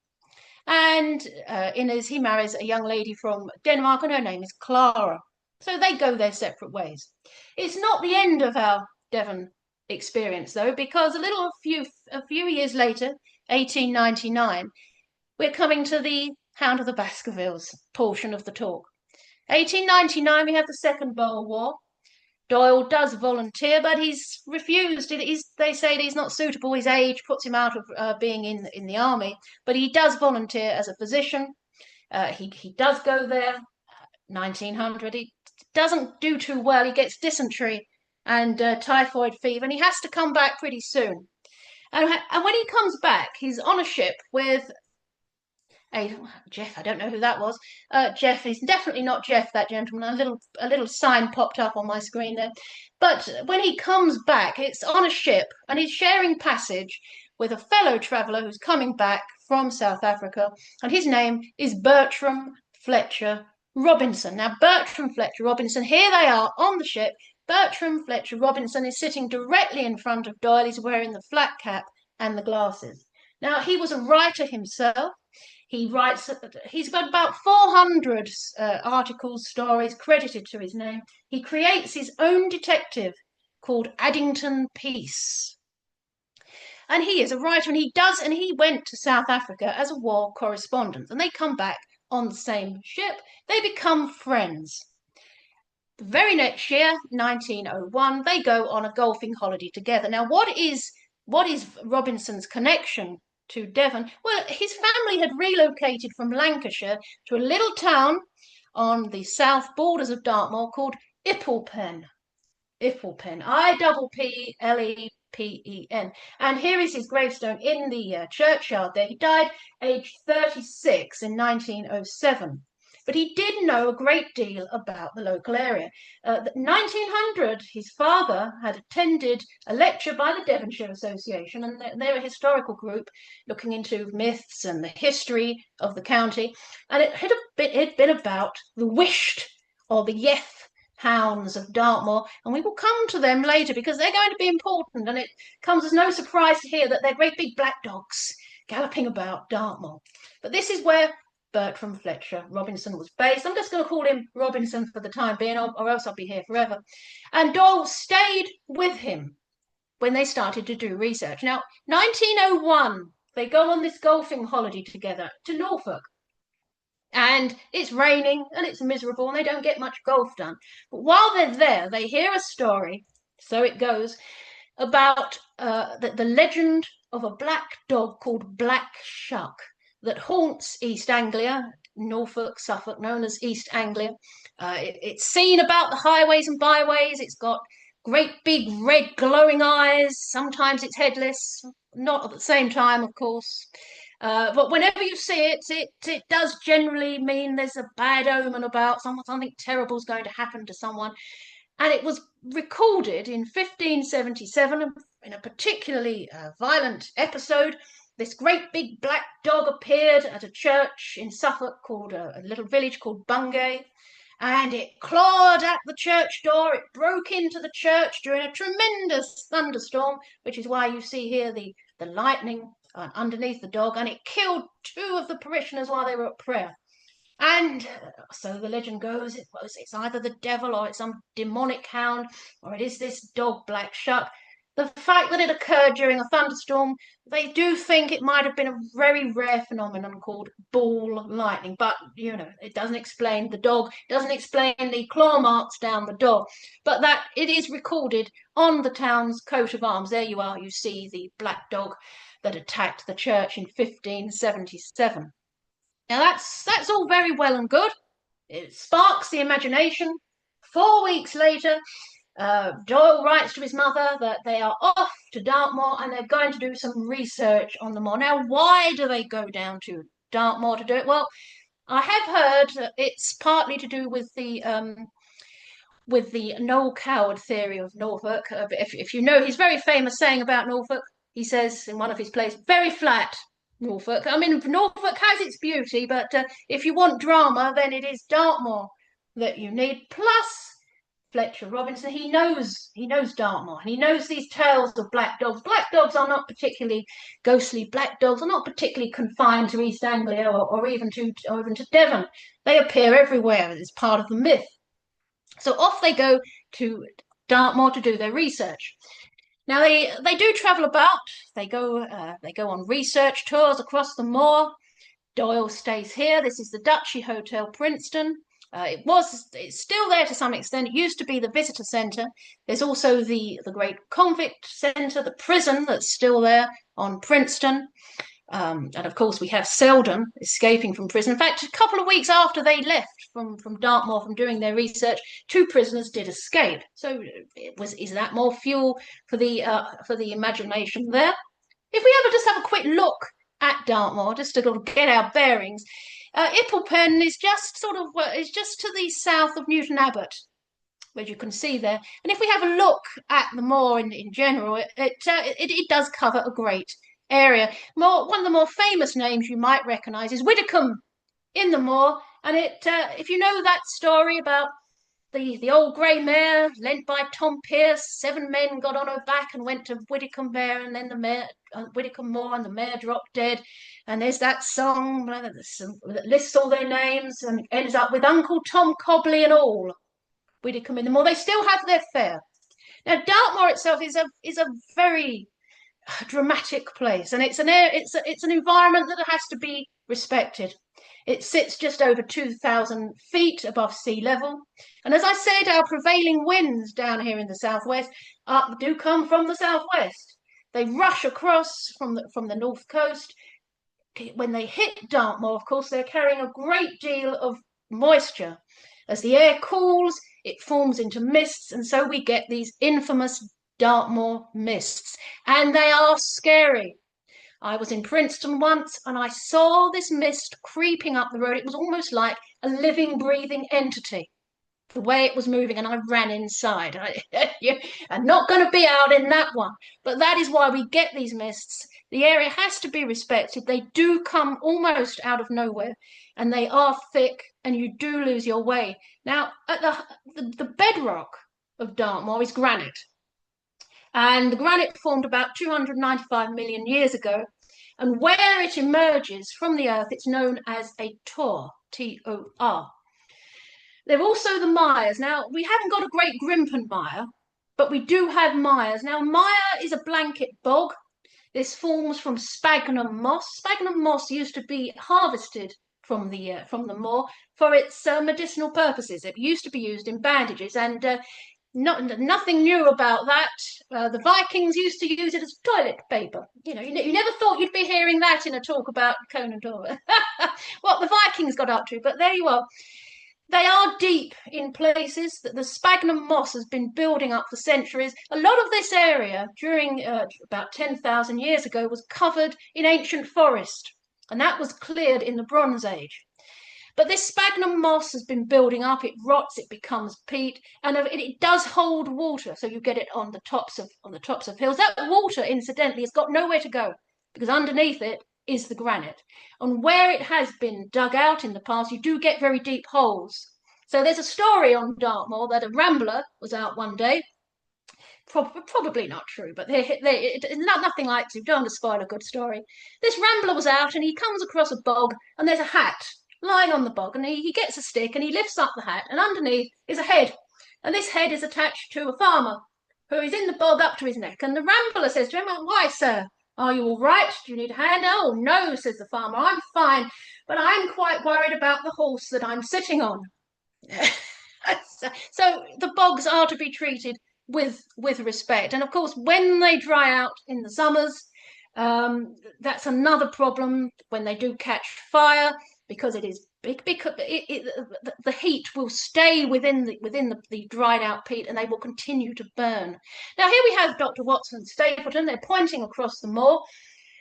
and Innes, he marries a young lady from Denmark, and her name is Clara. So they go their separate ways. It's not the end of our Devon experience, though, because a few years later, 1899, we're coming to the Hound of the Baskervilles portion of the talk. 1899, we have the Second Boer War. Doyle does volunteer, but he's refused. They say that he's not suitable. His age puts him out of being in the army, but he does volunteer as a physician. He does go there. 1900, he doesn't do too well. He gets dysentery and typhoid fever, and he has to come back pretty soon. And when he comes back, he's on a ship with Jeff. I don't know who that was. Jeff is definitely not Jeff, that gentleman. A little sign popped up on my screen there. But when he comes back, it's on a ship, and he's sharing passage with a fellow traveller who's coming back from South Africa, and his name is Bertram Fletcher Robinson. Now, Bertram Fletcher Robinson, here they are on the ship. Bertram Fletcher Robinson is sitting directly in front of Doyle. He's wearing the flat cap and the glasses. Now, he was a writer himself. He's got about 400 articles, stories credited to his name. He creates his own detective called Addington Peace. And he is a writer, and he went to South Africa as a war correspondent, and they come back on the same ship. They become friends. The very next year, 1901, they go on a golfing holiday together. Now, what is Robinson's connection to Devon? Well, his family had relocated from Lancashire to a little town on the south borders of Dartmoor called Ipplepen. Ipplepen, Ipplepen. And here is his gravestone in the churchyard there. He died aged 36 in 1907. But he did know a great deal about the local area. 1900, his father had attended a lecture by the Devonshire Association, and they're a historical group looking into myths and the history of the county. And it had been about the Wisht, or the Yeth hounds of Dartmoor, and we will come to them later because they're going to be important, and it comes as no surprise to hear that they're great big black dogs galloping about Dartmoor. But this is where Bertram Fletcher Robinson was based. I'm just going to call him Robinson for the time being, or else I'll be here forever. And Doyle stayed with him when they started to do research. Now, 1901, they go on this golfing holiday together to Norfolk. And it's raining and it's miserable and they don't get much golf done. But while they're there, they hear a story, so it goes, about the legend of a black dog called Black Shuck that haunts East Anglia, Norfolk, Suffolk, known as East Anglia. It's seen about the highways and byways. It's got great big red glowing eyes. Sometimes it's headless, not at the same time, of course. But whenever you see it, it does generally mean there's a bad omen about something terrible is going to happen to someone. And it was recorded in 1577 in a particularly violent episode. This great big black dog appeared at a church in Suffolk called a little village called Bungay, and it clawed at the church door. It broke into the church during a tremendous thunderstorm, which is why you see here the lightning underneath the dog, and it killed 2 of the parishioners while they were at prayer. And so the legend goes, it's either the devil or it's some demonic hound, or it is this dog Black Shuck. The fact that it occurred during a thunderstorm, they do think it might have been a very rare phenomenon called ball lightning. But, it doesn't explain the dog, doesn't explain the claw marks down the door. But that it is recorded on the town's coat of arms. There you are, you see the black dog that attacked the church in 1577. Now that's all very well and good. It sparks the imagination. 4 weeks later, Doyle writes to his mother that they are off to Dartmoor and they're going to do some research on the moor. Now, why do they go down to Dartmoor to do it? Well, I have heard that it's partly to do with the Noel Coward theory of Norfolk. If you know his very famous saying about Norfolk, he says in one of his plays, very flat, Norfolk. I mean, Norfolk has its beauty, but if you want drama, then it is Dartmoor that you need. Plus, Fletcher Robinson, he knows Dartmoor, and he knows these tales of black dogs. Black dogs are not particularly ghostly. Black dogs are not particularly confined to East Anglia or even to Devon. They appear everywhere as part of the myth. So off they go to Dartmoor to do their research. Now they do travel about. They go on research tours across the moor. Doyle stays here. This is the Duchy Hotel, Princeton. It's still there to some extent. It used to be the visitor centre. There's also the great convict centre, the prison that's still there on Princeton. And of course, we have Selden escaping from prison. In fact, a couple of weeks after they left from Dartmoor from doing their research, 2 prisoners did escape. So, is that more fuel for the imagination there? If we ever just have a quick look at Dartmoor, just to get our bearings, Ipplepen is just to the south of Newton Abbot, as you can see there. And if we have a look at the moor in general, it does cover a great area. One of the more famous names you might recognise is Widdicombe in the moor, and if you know that story about the old grey mare lent by Tom Pearce, 7 men got on her back and went to Widdicombe Mare, and then the mare Widdicombe Moor, and the mare dropped dead. And there's that song that lists all their names and ends up with Uncle Tom Cobley and all. Widdicombe in the moor. They still have their fair. Now Dartmoor itself is a very dramatic place, and it's an environment that has to be respected. It sits just over 2,000 feet above sea level, and as I said, our prevailing winds down here in the southwest do come from the southwest. They rush across from the north coast. When they hit Dartmoor, of course, they're carrying a great deal of moisture. As the air cools, it forms into mists, and so we get these infamous Dartmoor mists, and they are scary. I was in Princeton once and I saw this mist creeping up the road. It was almost like a living, breathing entity, the way it was moving, and I ran inside. I'm not going to be out in that one, but that is why we get these mists. The area has to be respected. They do come almost out of nowhere, and they are thick, and you do lose your way. Now, at the bedrock of Dartmoor is granite. And the granite formed about 295 million years ago. And where it emerges from the earth, it's known as a tor, T-O-R. There are also the mires. Now, we haven't got a great Grimpen mire, but we do have mires. Now, mire is a blanket bog. This forms from sphagnum moss. Sphagnum moss used to be harvested from the moor for its medicinal purposes. It used to be used in bandages, and nothing new about that. The Vikings used to use it as toilet paper. You never thought you'd be hearing that in a talk about Conan Doyle. What the Vikings got up to, but there you are. They are deep in places. That the sphagnum moss has been building up for centuries. A lot of this area during about 10,000 years ago was covered in ancient forest. and that was cleared in the Bronze Age. But this sphagnum moss has been building up. It rots. It becomes peat, and it does hold water. So you get it on the tops of hills. That water, incidentally, has got nowhere to go because underneath it is the granite. And where it has been dug out in the past, you do get very deep holes. So there's a story on Dartmoor that a rambler was out one day. Probably not true, but it's nothing like to. Don't want to spoil a good story. This rambler was out and he comes across a bog and there's a hat lying on the bog, and he gets a stick and he lifts up the hat, and underneath is a head, and this head is attached to a farmer who is in the bog up to his neck. And the rambler says to him, "Why, sir, are you all right? Do you need a hand?" "Oh, no," says the farmer, "I'm fine, but I'm quite worried about the horse that I'm sitting on." So the bogs are to be treated with respect, and of course when they dry out in the summers, that's another problem when they do catch fire, because it is big, because the heat will stay within the dried out peat, and they will continue to burn. Now here we have Dr. Watson and Stapleton. They're pointing across the moor,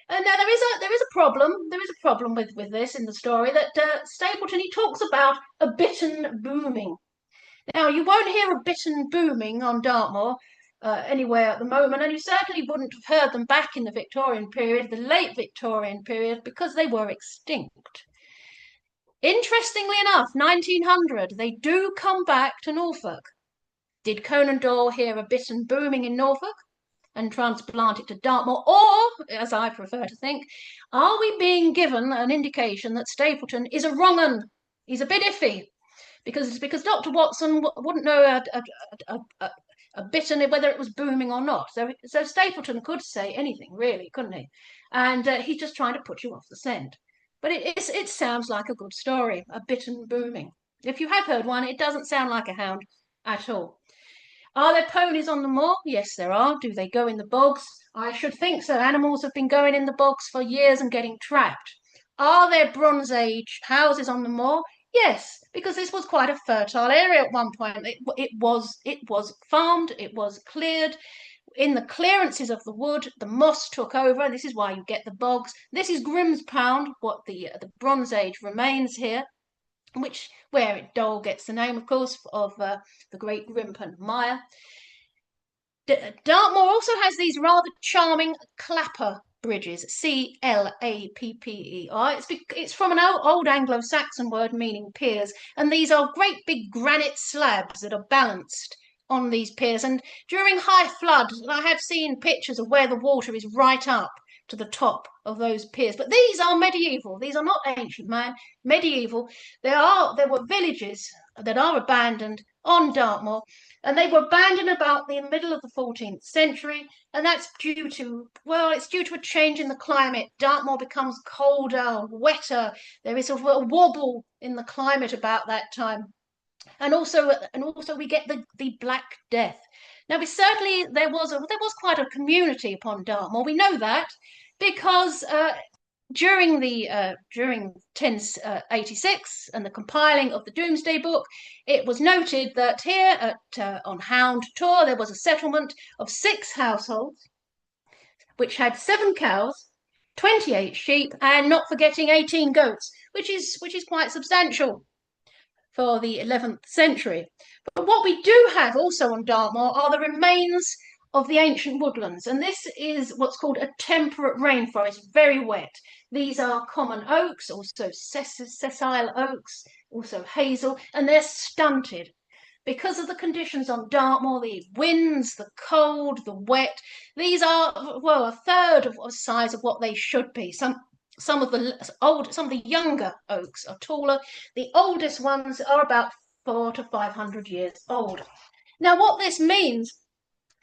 and now there is a problem with this in the story, that Stapleton, he talks about a bittern booming. Now, you won't hear a bittern booming on Dartmoor anywhere at the moment, and you certainly wouldn't have heard them back in the Victorian period, the late Victorian period, because they were extinct. Interestingly enough, 1900, they do come back to Norfolk. Did Conan Doyle hear a bittern booming in Norfolk and transplant it to Dartmoor? Or, as I prefer to think, are we being given an indication that Stapleton is a wrong 'un? He's a bit iffy. Because Dr. Watson wouldn't know a bittern whether it was booming or not. So Stapleton could say anything, really, couldn't he? And he's just trying to put you off the scent. But it sounds like a good story, a bittern booming. If you have heard one, it doesn't sound like a hound at all. Are there ponies on the moor? Yes, there are. Do they go in the bogs? I should think so. Animals have been going in the bogs for years and getting trapped. Are there Bronze Age houses on the moor? Yes, because this was quite a fertile area at one point. It was farmed, it was cleared. In the clearances of the wood, the moss took over. This is why you get the bogs. This is Grimm's Pound, what the Bronze Age remains here, where Doyle gets the name, of course, of the great Grimpen Mire. Dartmoor also has these rather charming clapper bridges, Clapper. It's from an old Anglo-Saxon word meaning piers, and these are great big granite slabs that are balanced on these piers. And during high flood, I have seen pictures of where the water is right up to the top of those piers. But these are medieval. These are not ancient, man. Medieval. There were villages that are abandoned on Dartmoor, and they were abandoned about the middle of the 14th century, and that's due to a change in the climate. Dartmoor becomes colder, wetter. There is a wobble in the climate about that time, and also we get the Black Death. Now, there was quite a community upon Dartmoor. We know that because during 1086 and the compiling of the Domesday Book, it was noted that here on Hound Tor there was a settlement of 6 households, which had 7 cows, 28 sheep, and not forgetting 18 goats, which is quite substantial for the 11th century. But what we do have also on Dartmoor are the remains of the ancient woodlands, and this is what's called a temperate rainforest, very wet. These are common oaks, also sessile oaks, also hazel, and they're stunted. Because of the conditions on Dartmoor, the winds, the cold, the wet, these are, a third of the size of what they should be. Some of the younger oaks are taller. The oldest ones are about 400 to 500 years old. Now, what this means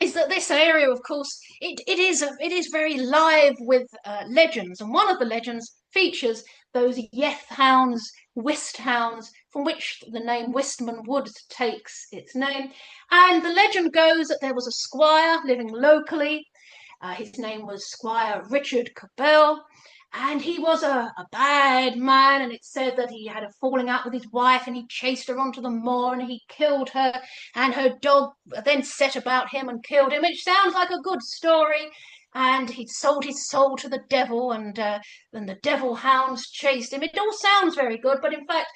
is that this area, of course, it is very live with legends, and one of the legends features those Yeth hounds, Wist hounds, from which the name Wistman Wood takes its name. And the legend goes that there was a squire living locally. His name was Squire Richard Cabell, and he was a bad man, and it said that he had a falling out with his wife, and he chased her onto the moor and he killed her, and her dog then set about him and killed him. It sounds like a good story, and he'd sold his soul to the devil, and the devil hounds chased him. It all sounds very good, but in fact,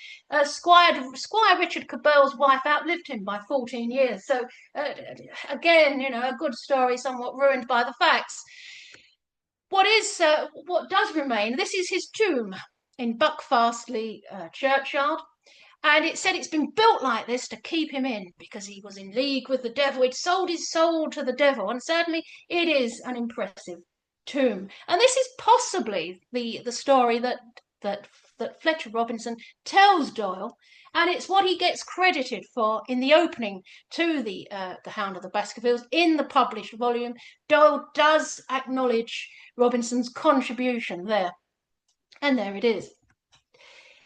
Squire Richard Cabell's wife outlived him by 14 years. So again, a good story, somewhat ruined by the facts. What does remain? This is his tomb in Buckfastleigh churchyard. And it said it's been built like this to keep him in because he was in league with the devil. He'd sold his soul to the devil. And certainly it is an impressive tomb. And this is possibly the story that Fletcher Robinson tells Doyle. And it's what he gets credited for in the opening to the Hound of the Baskervilles in the published volume. Doyle does acknowledge Robinson's contribution there. And there it is.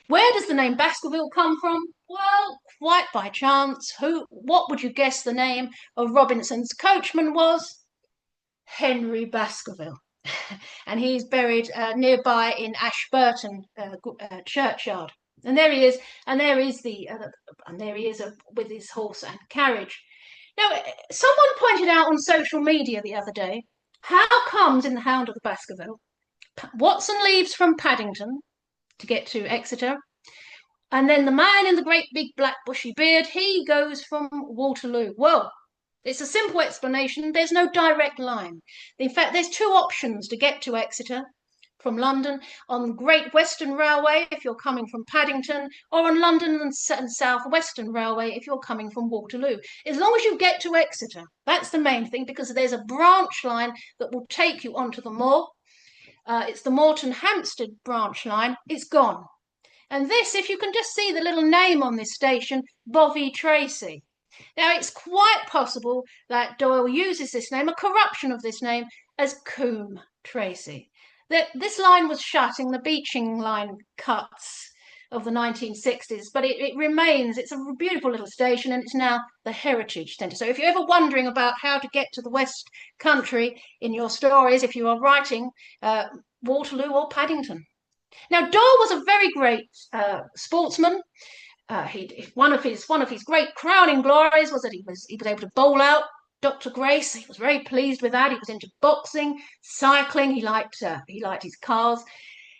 Where does the name Baskerville come from? Well, quite by chance. What would you guess the name of Robinson's coachman was? Henry Baskerville. And he's buried nearby in Ashburton churchyard. And there he is, and there is with his horse and carriage. Now, someone pointed out on social media the other day, how comes in the Hound of the Baskerville, Watson leaves from Paddington to get to Exeter, and then the man in the great big black bushy beard, he goes from Waterloo. Well, it's a simple explanation. There's no direct line. In fact, there's two options to get to Exeter from London: on Great Western Railway if you're coming from Paddington, or on London and South Western Railway if you're coming from Waterloo. As long as you get to Exeter, that's the main thing, because there's a branch line that will take you onto the moor. It's the Moreton Hampstead branch line. It's gone. And this, if you can just see the little name on this station, Bovey Tracy. Now, it's quite possible that Doyle uses this name, a corruption of this name, as Coombe Tracy. That this line was shut in the Beeching line cuts of the 1960s, but it remains. It's a beautiful little station, and it's now the Heritage Centre. So if you're ever wondering about how to get to the West Country in your stories, if you are writing Waterloo or Paddington. Now, Doyle was a very great sportsman. One of his great crowning glories was that he was able to bowl out Dr. Grace. He was very pleased with that. He was into boxing, cycling. He liked his cars.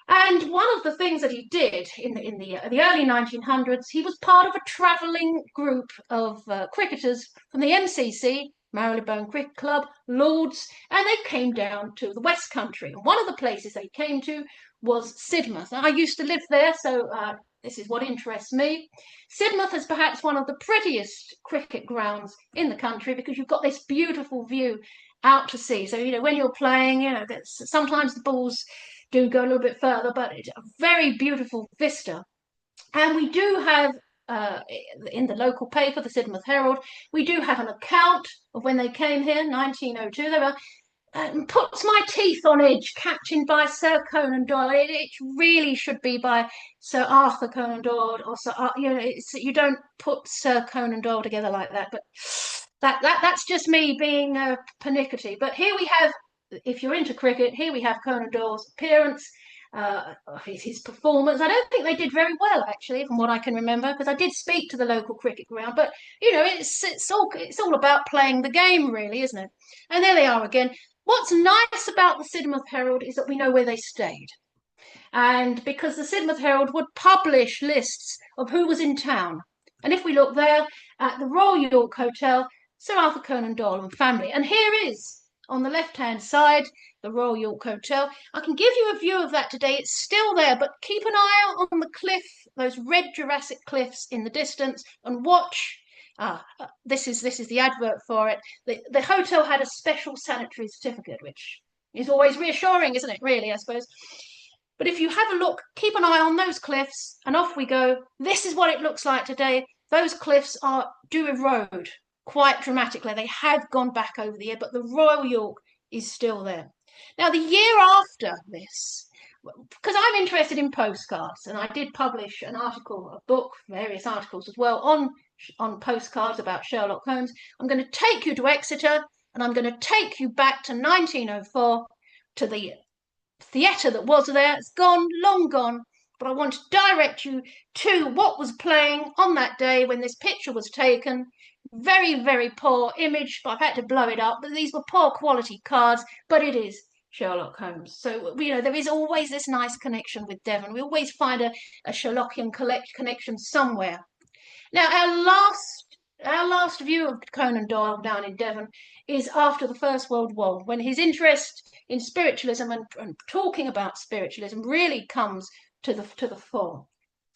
And one of the things that he did in the early 1900s, he was part of a travelling group of cricketers from the MCC, Marylebone Cricket Club, Lords, and they came down to the West Country. And one of the places they came to was Sidmouth. I used to live there, so this is what interests me. Sidmouth is perhaps one of the prettiest cricket grounds in the country because you've got this beautiful view out to sea. So, when you're playing, sometimes the balls do go a little bit further, but it's a very beautiful vista. And we do have, in the local paper, the Sidmouth Herald, we do have an account of when they came here, 1902. They were puts my teeth on edge, captained by Sir Conan Doyle. It really should be by Sir Arthur Conan Doyle, or you don't put Sir Conan Doyle together like that. But that's just me being pernickety. But here we have, if you're into cricket, here we have Conan Doyle's appearance, his performance. I don't think they did very well, actually, from what I can remember, because I did speak to the local cricket ground. But it's all about playing the game, really, isn't it? And there they are again. What's nice about the Sidmouth Herald is that we know where they stayed. And because the Sidmouth Herald would publish lists of who was in town. And if we look there at the Royal York Hotel, Sir Arthur Conan Doyle and family. And here is, on the left-hand side, the Royal York Hotel. I can give you a view of that today. It's still there, but keep an eye out on the cliff, those red Jurassic cliffs in the distance, and watch. This is the advert for it. The hotel had a special sanitary certificate, which is always reassuring, isn't it, really, I suppose. But if you have a look, keep an eye on those cliffs, and off we go. This is what it looks like today. Those cliffs do erode quite dramatically. They have gone back over the year, but the Royal York is still there. Now, the year after this, because I'm interested in postcards, and I did publish a book, various articles as well, on postcards about Sherlock Holmes. I'm going to take you to Exeter, and I'm going to take you back to 1904 to the theatre that was there. It's gone, long gone, but I want to direct you to what was playing on that day when this picture was taken. Very, very poor image, but I've had to blow it up. But these were poor quality cards, but it is Sherlock Holmes. So, there is always this nice connection with Devon. We always find a Sherlockian connection somewhere. Now, our last view of Conan Doyle down in Devon is after the First World War, when his interest in spiritualism and talking about spiritualism really comes to the fore.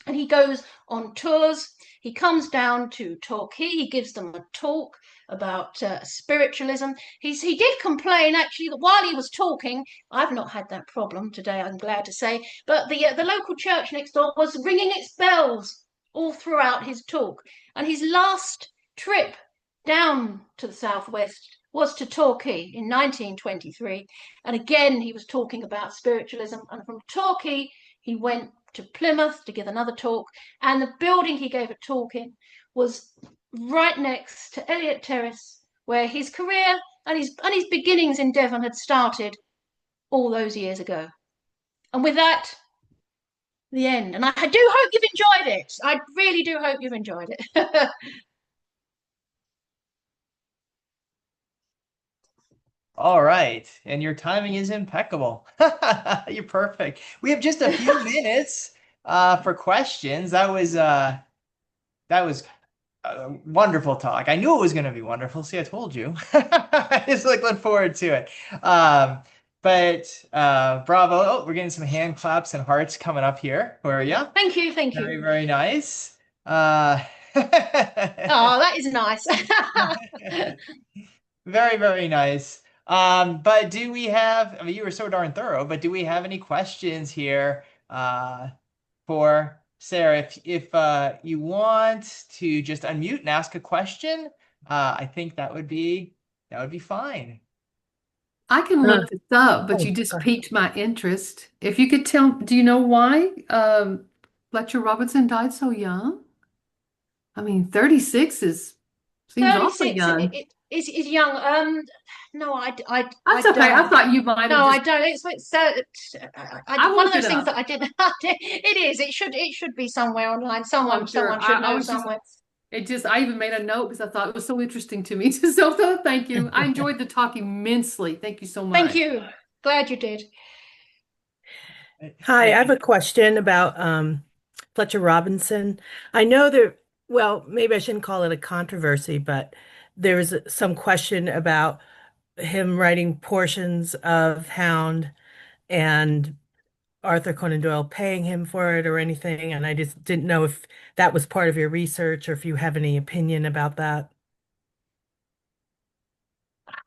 And he goes on tours. He comes down to Torquay. He gives them a talk about spiritualism. He did complain, actually, that while he was talking, I've not had that problem today, I'm glad to say, but the local church next door was ringing its bells all throughout his talk. And his last trip down to the southwest was to Torquay in 1923. And again, he was talking about spiritualism. And from Torquay, he went to Plymouth to give another talk, and the building he gave a talk in was right next to Eliot Terrace, where his career and his beginnings in Devon had started all those years ago. And with that, the end. And I do hope you've enjoyed it. I really do hope you've enjoyed it. All right, and your timing is impeccable. You're perfect. We have just a few minutes for questions. That was a wonderful talk. I knew it was going to be wonderful. See, I told you. I just look forward to it. But bravo. Oh, we're getting some hand claps and hearts coming up here for you. Thank you. Very, very nice. Oh, that is nice. Very, very nice. But do we have, I mean, you were so darn thorough, but do we have any questions here for Sarah? If you want to just unmute and ask a question, I think that would be fine. I can look this up, but you just piqued my interest. If you could tell, do you know why Fletcher Robinson died so young? I mean, 36 seems awfully 36 young. is young. No, I That's okay. don't. I thought you might have No, I just. don't. It's I one of looked those it things up. that I didn't. It is. It should be somewhere online. Oh, I'm sure. Someone should I know was just. somewhere. I even made a note because I thought it was so interesting to me. So thank you. I enjoyed the talk immensely. Thank you so much. Thank you. Glad you did. Hi, I have a question about Fletcher Robinson. I know well, maybe I shouldn't call it a controversy, but there was some question about him writing portions of Hound and Arthur Conan Doyle paying him for it or anything, and I just didn't know if that was part of your research or if you have any opinion about that.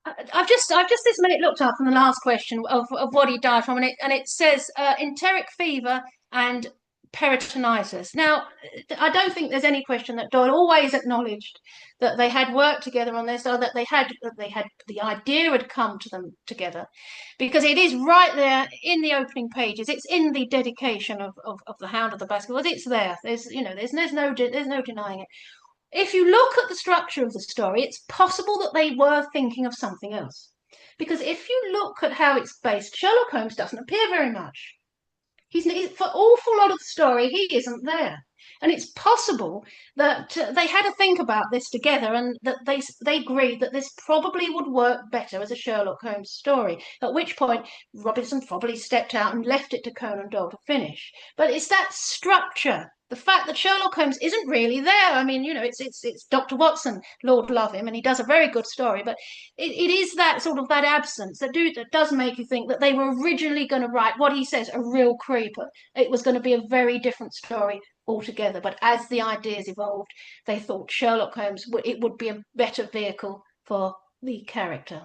I've just this minute looked up on the last question of what he died from, and it says enteric fever and peritonitis. Now, I don't think there's any question that Doyle always acknowledged that they had worked together on this, or that they had the idea had come to them together, because it is right there in the opening pages. It's in the dedication of the Hound of the Baskervilles. It's there. There's no denying it. If you look at the structure of the story, it's possible that they were thinking of something else. Because if you look at how it's based, Sherlock Holmes doesn't appear very much. For an awful lot of the story, he isn't there. And it's possible that they had to think about this together, and that they agreed that this probably would work better as a Sherlock Holmes story, at which point Robinson probably stepped out and left it to Conan Doyle to finish. But it's that structure, the fact that Sherlock Holmes isn't really there. I mean, it's Dr. Watson, Lord love him, and he does a very good story, but it is that sort of that absence that does make you think that they were originally going to write what he says, a real creeper. It was going to be a very different story altogether. But as the ideas evolved, they thought Sherlock Holmes would be a better vehicle for the character.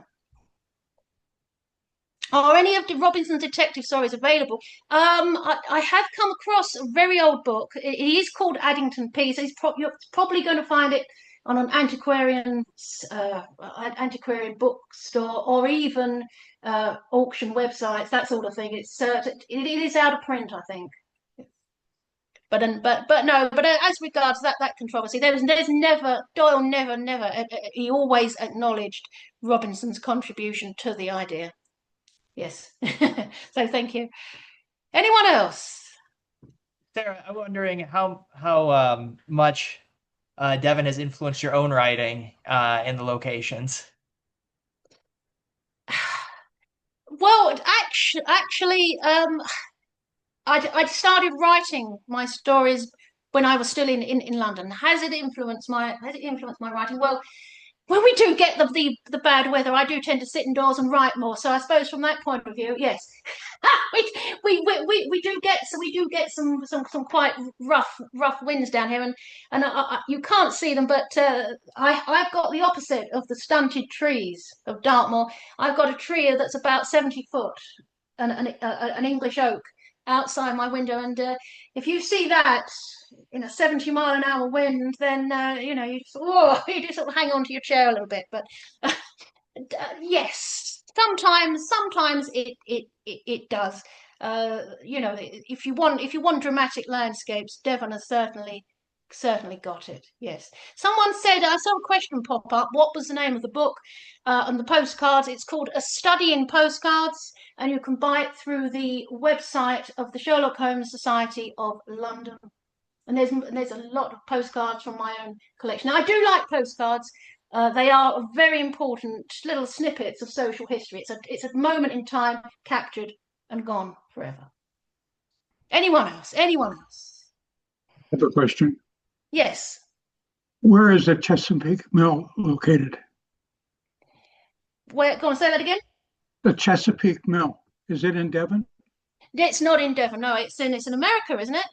Are any of the Robinson's detective stories available? I have come across a very old book. It is called Addington Peace. You're probably going to find it on an antiquarian bookstore, or even auction websites, that sort of thing. It is out of print, I think. But as regards that controversy, there's never Doyle never he always acknowledged Robinson's contribution to the idea. Yes. So thank you. Anyone else? Sarah, I'm wondering how much Devon has influenced your own writing in the locations. Well, actually, I'd started writing my stories when I was still in London. Has it influenced my writing? Well, when we do get the bad weather, I do tend to sit indoors and write more. So I suppose from that point of view, yes, we do get some quite rough winds down here, and you can't see them, but I've got the opposite of the stunted trees of Dartmoor. I've got a tree that's about 70 foot, an English oak outside my window, and if you see that in a 70-mile-an-hour wind, then you just sort of hang on to your chair a little bit. But yes, sometimes it does. If you want dramatic landscapes, Devon has certainly got it. Yes. Someone said, I saw a question pop up. What was the name of the book and the postcards? It's called A Study in Postcards, and you can buy it through the website of the Sherlock Holmes Society of London. And there's a lot of postcards from my own collection. Now, I do like postcards. They are very important little snippets of social history. It's a moment in time captured and gone forever. Anyone else? Anyone else? I have a question. Yes. Where is the Chesapeake Mill located? Where? Go on, say that again. The Chesapeake Mill. Is it in Devon? It's not in Devon. No, it's in America, isn't it?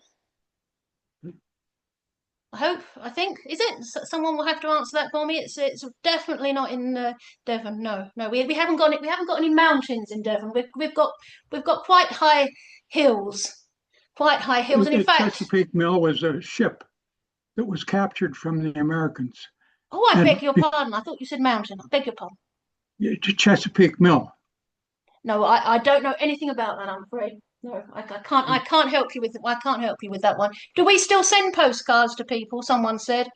I think. Is it? Someone will have to answer that for me. It's definitely not in Devon. No, we haven't got it. We haven't got any mountains in Devon. We've got quite high hills, and in The fact, Chesapeake Mill was a ship that was captured from the Americans. oh, I And beg your pardon. I thought you said mountain. I beg your pardon. the Chesapeake Mill. No, I don't know anything about that. I'm afraid. No, I can't help you with. I can't help you with that one. Do we still send postcards to people? Someone said.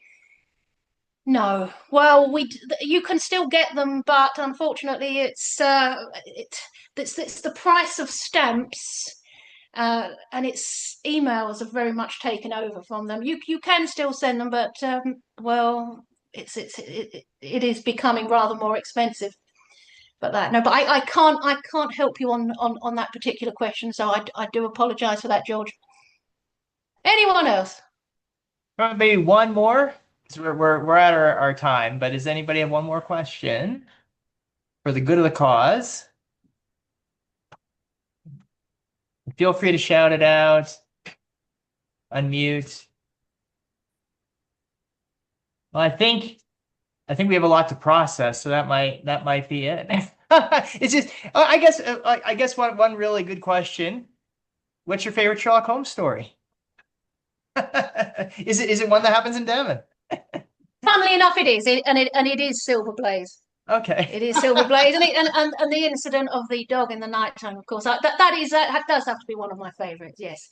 No. Well, you can still get them, but unfortunately, it's the price of stamps, and its emails have very much taken over from them. You can still send them, but well, it is becoming rather more expensive. But I can't help you on that particular question, so I do apologise for that, George. Anyone else? Maybe one more, because we're at our time. But does anybody have one more question for the good of the cause? Feel free to shout it out, unmute. Well, I think we have a lot to process, so that might be it. It's just, I guess one really good question. What's your favorite Sherlock Holmes story? Is it one that happens in Devon? Funnily enough, it is, and it is Silver Blaze. Okay. It is Silver Blaze, and the incident of the dog in the nighttime, of course. That does have to be one of my favourites. Yes.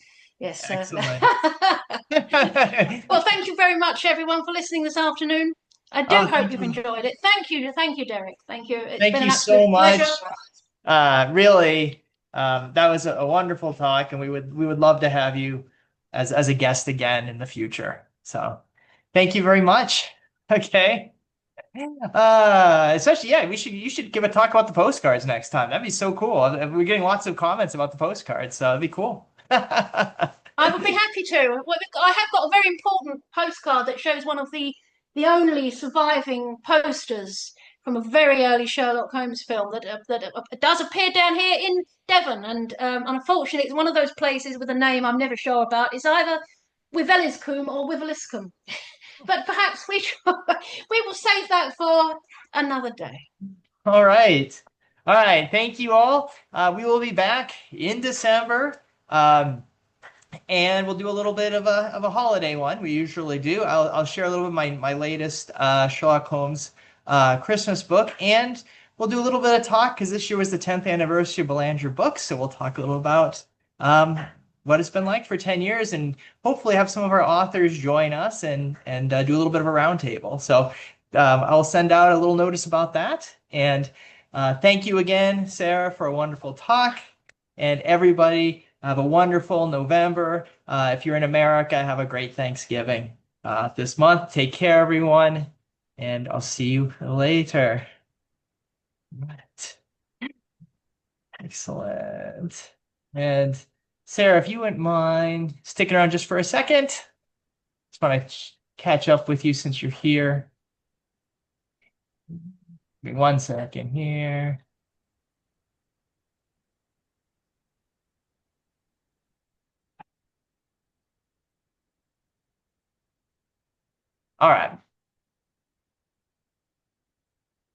Excellent. Well, thank you very much, everyone, for listening this afternoon. I do hope you've enjoyed it. Thank you, Derek. Thank you. It's Thank been you an absolute so much. pleasure. Really, that was a wonderful talk, and we would love to have you as a guest again in the future. So, thank you very much. Okay. Especially, yeah, you should give a talk about the postcards next time. That'd be so cool. We're getting lots of comments about the postcards, so it'd be cool. I would be happy to. I have got a very important postcard that shows one of the only surviving posters from a very early Sherlock Holmes film that does appear down here in Devon, and unfortunately, it's one of those places with a name I'm never sure about. It's either Wiveliscombe or Wiveliscombe, but perhaps we will save that for another day. All right. Thank you all. We will be back in December. And we'll do a little bit of a holiday one. We usually do. I'll share a little bit of my latest Sherlock Holmes Christmas book, and we'll do a little bit of talk because this year was the 10th anniversary of Belanger Books, so we'll talk a little about what it's been like for 10 years, and hopefully have some of our authors join us and do a little bit of a roundtable. So I'll send out a little notice about that. And thank you again, Sarah, for a wonderful talk, and everybody. Have a wonderful November. If you're in America, have a great Thanksgiving this month. Take care, everyone, and I'll see you later. Right. Excellent. And Sarah, if you wouldn't mind sticking around just for a second, just want to catch up with you since you're here. Give me 1 second here. All right.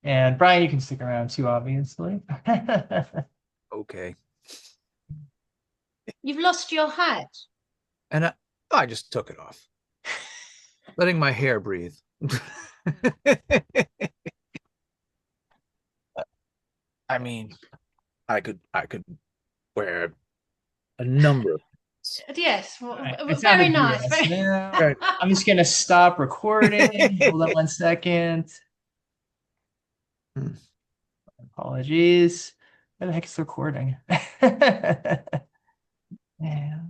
And Brian, you can stick around too, obviously. Okay. You've lost your hat. And I just took it off. Letting my hair breathe. I mean, I could wear a number of Yes, Right. very nice. Yes. Very... Now, I'm just gonna stop recording. Hold on 1 second. Apologies. Where the heck is the recording? Yeah.